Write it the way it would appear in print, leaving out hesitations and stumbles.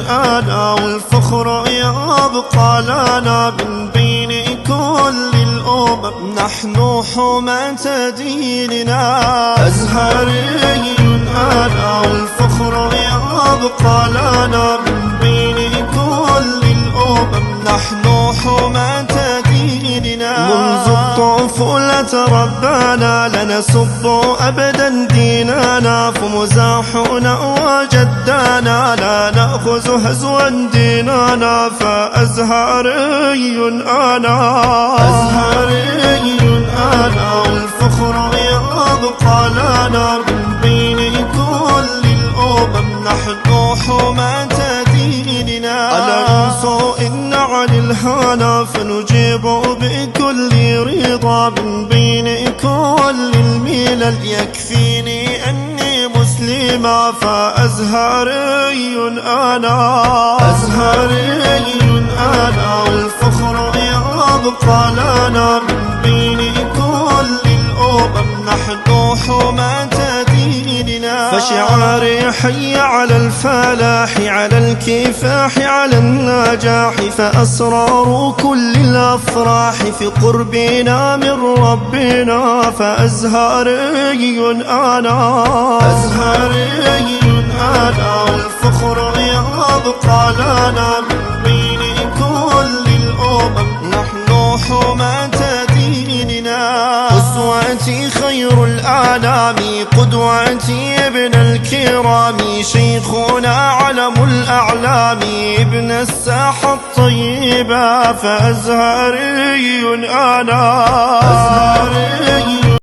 أنا والفخر يبقى لنا من بين كل الأمم، نحن حماة ديننا. أزهري أنا والفخر يبقى لنا من بين كل الأمم، نحن حماة ديننا. منذ الطفولة ربنا لا نسب أبدا ديننا، فمزاحنا وجدنا لا نأخذ هزوا ديننا. فأزهري أنا، أزهري أنا والفخر يبقى لنا من بين كل الأمم، نحن حماة ديننا. ألا إن عن الهنا فنجيب بكل رضا من بين كل الملل، يكفيني أني مسلمة. فأزهري أنا، أزهري أنا والفخر يبقى لنا من بين كل الأمم، نحن حماة ديننا. فشعاري حي على الفلاح، على الكفاح، على النجاح، فأسرار كل الأفراح في قربنا من ربنا. فأزهري أنا، أزهري أنا والفخر يبقى لنا من بين كل الأمم، نحن حماة ديننا. أسوتي خير الآلام، قدوتي ابن الكرام، شيخنا علم الأعلام، ابن الساحة الطيبة. فأزهري أنا، أزهري